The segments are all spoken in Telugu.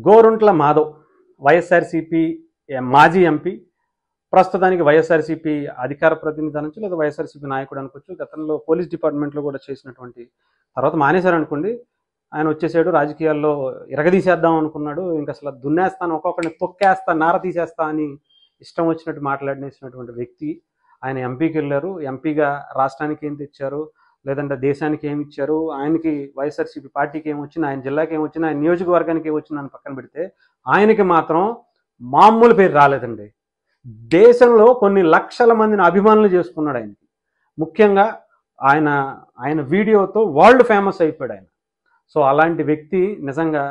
గోరుంట్ల మాధవ్ వైఎస్ఆర్సీపీ మాజీ ఎంపీ, ప్రస్తుతానికి వైఎస్ఆర్సీపీ అధికార ప్రతినిధి అనొచ్చు, లేదా వైఎస్ఆర్సీపీ నాయకుడు అనుకోవచ్చు. గతంలో పోలీస్ డిపార్ట్మెంట్లో కూడా చేసినటువంటి, తర్వాత మానేశారు అనుకోండి. ఆయన వచ్చేసాడు, రాజకీయాల్లో ఇరగదీసేద్దాం అనుకున్నాడు. ఇంకా అసలు దున్నేస్తాను, ఒక్కొక్కరిని తొక్కేస్తా, నార తీసేస్తా అని ఇష్టం వచ్చినట్టు మాట్లాడినేసినటువంటి వ్యక్తి. ఆయన ఎంపీకి వెళ్ళారు. ఎంపీగా రాష్ట్రానికి ఏం తెచ్చారు, లేదంటే దేశానికి ఏమి ఇచ్చారు, ఆయనకి వైఎస్ఆర్సీపీ పార్టీకి ఏమొచ్చింది, ఆయన జిల్లాకి ఏమొచ్చింది, ఆయన నియోజకవర్గానికి ఏమొచ్చింది అని పక్కన పెడితే ఆయనకి మాత్రం మామూలు పేరు రాలేదండి. దేశంలో కొన్ని లక్షల మందిని అభిమానులు చేసుకున్నాడు ఆయనకి. ముఖ్యంగా ఆయన వీడియోతో వరల్డ్ ఫేమస్ అయిపోయాడు ఆయన. సో అలాంటి వ్యక్తి నిజంగా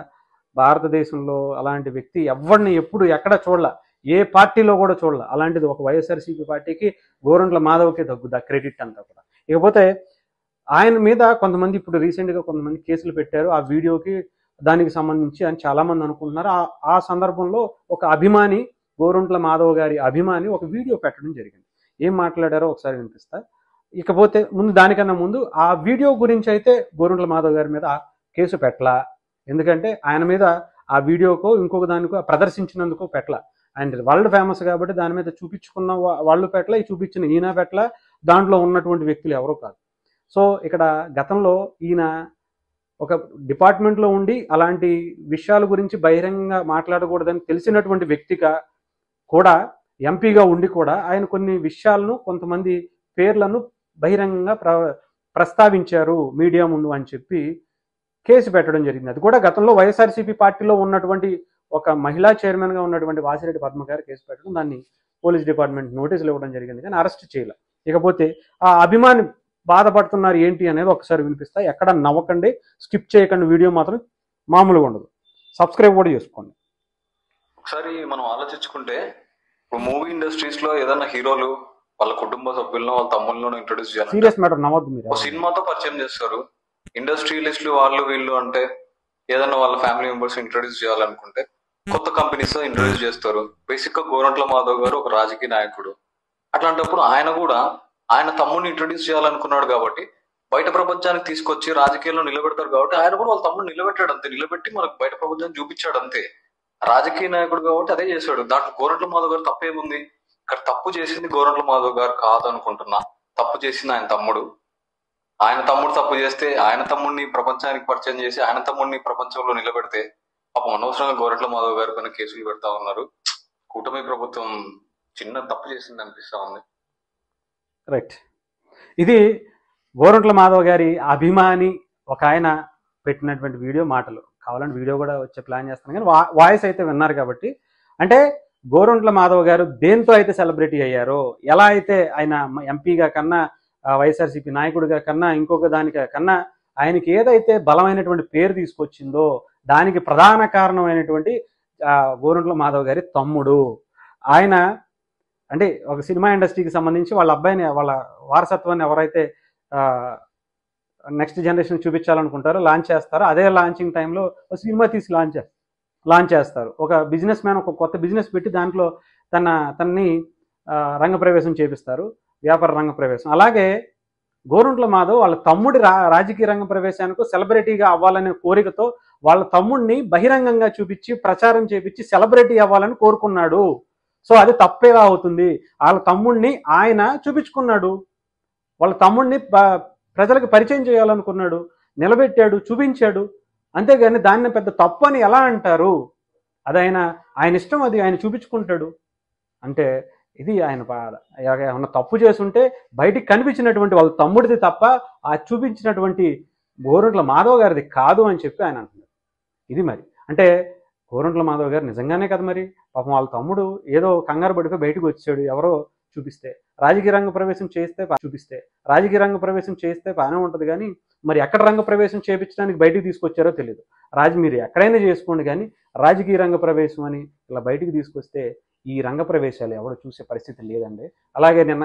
భారతదేశంలో అలాంటి వ్యక్తి ఎవరిని ఎప్పుడు ఎక్కడ చూడాల, ఏ పార్టీలో కూడా చూడాల. అలాంటిది ఒక వైఎస్ఆర్సీపీ పార్టీకి గోరంట్ల మాధవ్కే తగ్గుద్ది క్రెడిట్ అంతా కూడా. ఇకపోతే ఆయన మీద కొంతమంది ఇప్పుడు రీసెంట్గా కొంతమంది కేసులు పెట్టారు ఆ వీడియోకి, దానికి సంబంధించి అని చాలామంది అనుకుంటున్నారు. ఆ సందర్భంలో ఒక అభిమాని, గోరంట్ల మాధవ్ గారి అభిమాని ఒక వీడియో పెట్టడం జరిగింది. ఏం మాట్లాడారో ఒకసారి వినిపిస్తా. ఇకపోతే దానికన్నా ముందు ఆ వీడియో గురించి అయితే గోరంట్ల మాధవ్ గారి మీద కేసు పెట్టలా. ఎందుకంటే ఆయన మీద ఆ వీడియోకో ఇంకొక దానికో ప్రదర్శించినందుకో పెట్టలా. ఆయన వరల్డ్ ఫేమస్ కాబట్టి దాని మీద చూపించుకున్న వాళ్ళు పెట్టలా, చూపించిన ఈయన పెట్టలా, దాంట్లో ఉన్నటువంటి వ్యక్తులు ఎవరో కాదు. సో ఇక్కడ గతంలో ఈయన ఒక డిపార్ట్మెంట్లో ఉండి అలాంటి విషయాల గురించి బహిరంగంగా మాట్లాడకూడదని తెలిసినటువంటి వ్యక్తిగా కూడా, ఎంపీగా ఉండి కూడా ఆయన కొన్ని విషయాలను, కొంతమంది పేర్లను బహిరంగంగా ప్రస్తావించారు మీడియా ముందు అని చెప్పి కేసు పెట్టడం జరిగింది. అది కూడా గతంలో వైఎస్ఆర్సీపీ పార్టీలో ఉన్నటువంటి ఒక మహిళా చైర్మన్గా ఉన్నటువంటి వాసిరెడ్డి పద్మ గారు కేసు పెట్టడం, దాన్ని పోలీస్ డిపార్ట్మెంట్ నోటీసులు ఇవ్వడం జరిగింది, కానీ అరెస్ట్ చేయలే. ఇకపోతే ఆ అభిమాని బాధపడుతున్నారు ఏంటి అనేది ఒకసారి వినిపిస్తా. ఎక్కడ నవ్వకండి, స్కిప్ చేయకండి, వీడియో మాత్రం మామూలుగా ఉండదు. సబ్స్క్రైబ్ కూడా చేసుకోండి. ఒకసారి మనం ఆలోచించుకుంటే, ఇప్పుడు మూవీ ఇండస్ట్రీస్ లో ఏదైనా హీరోలు వాళ్ళ కుటుంబ సభ్యులను, వాళ్ళ తమ్ముళ్ళను ఇంట్రొడ్యూస్ చేయాలి, సీరియస్ మ్యాటర్ నవ్వద్దు మీరు. సినిమాతో పరిచయం చేస్తారు. ఇండస్ట్రియలిస్టులు వాళ్ళు వీళ్ళు అంటే ఏదైనా వాళ్ళ ఫ్యామిలీ మెంబర్స్ ఇంట్రొడ్యూస్ చేయాలనుకుంటే కొత్త కంపెనీస్ ఇంట్రొడ్యూస్ చేస్తారు. బేసిక్ గా గోరంట్ల మాధవ్ గారు ఒక రాజకీయ నాయకుడు. అట్లాంటప్పుడు ఆయన కూడా ఆయన తమ్ముడిని ఇంట్రొడ్యూస్ చేయాలనుకున్నాడు కాబట్టి బయట ప్రపంచానికి తీసుకొచ్చి రాజకీయాల్లో నిలబెడతారు కాబట్టి ఆయన కూడా వాళ్ళ తమ్ముడిని నిలబెట్టాడు అంతే. నిలబెట్టి మనకు బయట ప్రపంచాన్ని చూపించాడు అంతే. రాజకీయ నాయకుడు కాబట్టి అదే చేశాడు. దాంట్లో గోరంట్ల మాధవ్ గారు తప్పేముంది? ఇక్కడ తప్పు చేసింది గోరంట్ల మాధవ్ గారు కాదు అనుకుంటున్నా. తప్పు చేసింది ఆయన తమ్ముడు. ఆయన తమ్ముడు తప్పు చేస్తే ఆయన తమ్ముడిని ప్రపంచానికి పరిచయం చేసి ఆయన తమ్ముడిని ప్రపంచంలో నిలబెడితే పాపం అనవసరంగా గోరంట్ల మాధవ్ గారి పైన కేసులు పెడతా ఉన్నారు. కూటమి ప్రభుత్వం చిన్న తప్పు చేసింది అనిపిస్తా ఉంది. రైట్. ఇది గోరంట్ల మాధవ్ గారి అభిమాని ఒక ఆయన పెట్టినటువంటి వీడియో మాటలు. కావాలంటే వీడియో కూడా వచ్చే ప్లాన్ చేస్తాను, కానీ వాయిస్ అయితే విన్నారు కాబట్టి. అంటే గోరంట్ల మాధవ్ గారు దేంతో అయితే సెలబ్రిటీ అయ్యారో, ఎలా అయితే ఆయన ఎంపీగా కన్నా, వైఎస్ఆర్సీపీ నాయకుడిగా కన్నా, ఇంకొక దానిగా కన్నా ఆయనకి ఏదైతే బలమైనటువంటి పేరు తీసుకొచ్చిందో దానికి ప్రధాన కారణమైనటువంటి గోరంట్ల మాధవ్ గారి తమ్ముడు. ఆయన అంటే ఒక సినిమా ఇండస్ట్రీకి సంబంధించి వాళ్ళ అబ్బాయిని, వాళ్ళ వారసత్వాన్ని ఎవరైతే నెక్స్ట్ జనరేషన్ చూపించాలనుకుంటారో లాంచ్ చేస్తారో, అదే లాంచింగ్ టైంలో ఒక సినిమా తీసి లాంచ్ చేస్తారు. ఒక బిజినెస్ మ్యాన్ ఒక కొత్త బిజినెస్ పెట్టి దాంట్లో తనని రంగప్రవేశం చేపిస్తారు, వ్యాపార రంగ ప్రవేశం. అలాగే గోరంట్ల మాధవ్ వాళ్ళ తమ్ముడి రాజకీయ రంగ ప్రవేశానికి సెలబ్రిటీగా అవ్వాలనే కోరికతో వాళ్ళ తమ్ముడిని బహిరంగంగా చూపించి, ప్రచారం చేపించి సెలబ్రిటీ అవ్వాలని కోరుకున్నాడు. సో అది తప్పేలా అవుతుంది? వాళ్ళ తమ్ముడిని ఆయన చూపించుకున్నాడు, వాళ్ళ తమ్ముడిని ప్రజలకు పరిచయం చేయాలనుకున్నాడు, నిలబెట్టాడు, చూపించాడు. అంతేగాని దాన్ని పెద్ద తప్పు అని ఎలా అంటారు? అది ఆయన ఇష్టం, అది ఆయన చూపించుకుంటాడు. అంటే ఇది ఆయన ఏమన్నా తప్పు చేస్తుంటే బయటికి కనిపించినటువంటి వాళ్ళ తమ్ముడిది తప్ప ఆ చూపించినటువంటి గోరంట్ల మాధవ్ గారిది కాదు అని చెప్పి ఆయన అంటున్నారు. ఇది మరి అంటే గోరంట్ల మాధవ్ గారు నిజంగానే కదా మరి, పాపం వాళ్ళ తమ్ముడు ఏదో కంగారు పడిపోయి బయటకు వచ్చాడు, ఎవరో చూపిస్తే. రాజకీయ రంగ ప్రవేశం చేస్తే బాగానే ఉంటుంది, కానీ మరి ఎక్కడ రంగ ప్రవేశం చేయించడానికి బయటికి తీసుకొచ్చారో తెలియదు. మీరు ఎక్కడైనా చేసుకోండి, కానీ రాజకీయ రంగ ప్రవేశం అని ఇలా బయటికి తీసుకొస్తే ఈ రంగ ప్రవేశాలు ఎవరు చూసే పరిస్థితి లేదండి. అలాగే నిన్న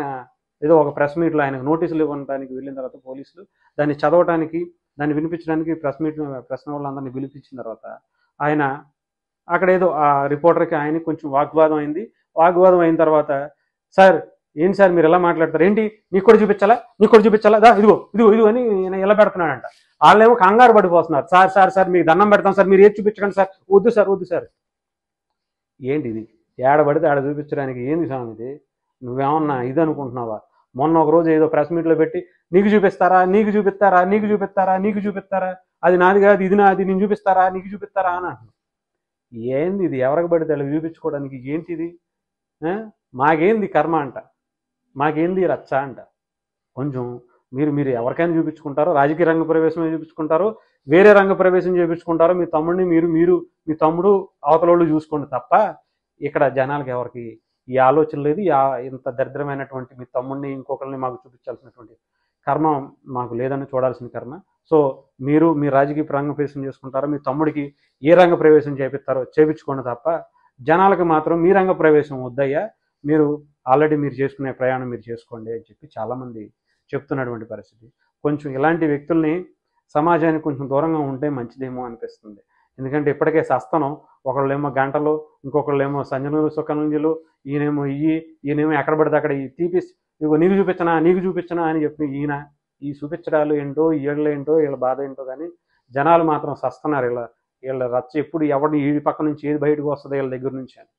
ఏదో ఒక ప్రెస్ మీట్లో ఆయనకు నోటీసులు ఇవ్వడానికి వెళ్ళిన తర్వాత పోలీసులు దాన్ని చదవడానికి, దాన్ని వినిపించడానికి ప్రెస్ వాళ్ళందరినీ పిలిపించిన తర్వాత ఆయన అక్కడ ఏదో ఆ రిపోర్టర్కి ఆయన కొంచెం వాగ్వాదం అయింది. వాగ్వాదం అయిన తర్వాత, సార్ ఏంటి సార్ మీరు ఎలా మాట్లాడతారు, ఏంటి నీకు కూడా చూపించాలా దా ఇదిగో అని నేను ఎలా పెడుతున్నాడంట. వాళ్ళేమో కంగారు పడిపోతున్నారు. సార్ సార్ సార్ మీకు దండం పెడతాం సార్, మీరు ఏది చూపించకండి సార్, వద్దు సార్ వద్దు సార్. ఏంటి ఇది? ఏడ పడితే ఆడ చూపించడానికి ఏంది స్వామి ఇది? నువ్వేమన్నా ఇది అనుకుంటున్నావా? మొన్న ఒక రోజు ఏదో ప్రెస్ మీట్లో పెట్టి నీకు చూపిస్తారా, నీకు చూపిస్తారా, నీకు చూపిస్తారా, నీకు చూపిస్తారా, అది నాది కాదు ఇది నాది, నేను చూపిస్తారా, నీకు చూపిస్తారా అని అంటున్నావు. ఏంది ఇది? ఎవరికి పడితే అలా చూపించుకోవడానికి ఏంటిది? మాకేంది కర్మ అంట, మాకేంది రచ్చ అంట. కొంచెం మీరు మీరు ఎవరికైనా చూపించుకుంటారో, రాజకీయ రంగ ప్రవేశం చూపించుకుంటారో, వేరే రంగ ప్రవేశం చేయించుకుంటారో, మీ తమ్ముడిని మీరు మీరు మీ తమ్ముడు అవతలోళ్ళు చూసుకోండి తప్ప ఇక్కడ జనాలకి ఎవరికి ఈ ఆలోచన లేదు. ఇంత దరిద్రమైనటువంటి మీ తమ్ముడిని ఇంకొకరిని మాకు చూపించాల్సినటువంటి కర్మ మాకు లేదని చూడాల్సిన కర్మ. సో మీరు మీ రాజకీయ రంగ ప్రవేశం చేసుకుంటారో, మీ తమ్ముడికి ఏ రంగ ప్రవేశం చేపిస్తారో చేపించుకోండి తప్ప జనాలకు మాత్రం మీ రంగ ప్రవేశం వద్దయ్యా, మీరు ఆల్రెడీ మీరు చేసుకునే ప్రయాణం మీరు చేసుకోండి అని చెప్పి చాలామంది చెప్తున్నటువంటి పరిస్థితి. కొంచెం ఇలాంటి వ్యక్తుల్ని సమాజానికి కొంచెం దూరంగా ఉంటే మంచిదేమో అనిపిస్తుంది. ఎందుకంటే ఇప్పటికే సస్తనం, ఒకళ్ళేమో గంటలు, ఇంకొకళ్ళేమో సంజనులు సుఖనుంజులు, ఈయనేమో ఎక్కడ పడితే అక్కడ ఈ తీపిసి ఇగో నీకు చూపించనా నీకు చూపించనా అని చెప్పి ఈయన ఈ చూపించడాలు ఏంటో, వీళ్ళు ఏంటో, వీళ్ళ బాధ ఏంటో, కానీ జనాలు మాత్రం సస్తున్నారు. వీళ్ళ రచ్చ ఎప్పుడు ఎవరిని ఈ పక్క నుంచి ఏది బయటకు వస్తుందో వీళ్ళ దగ్గర నుంచి అని.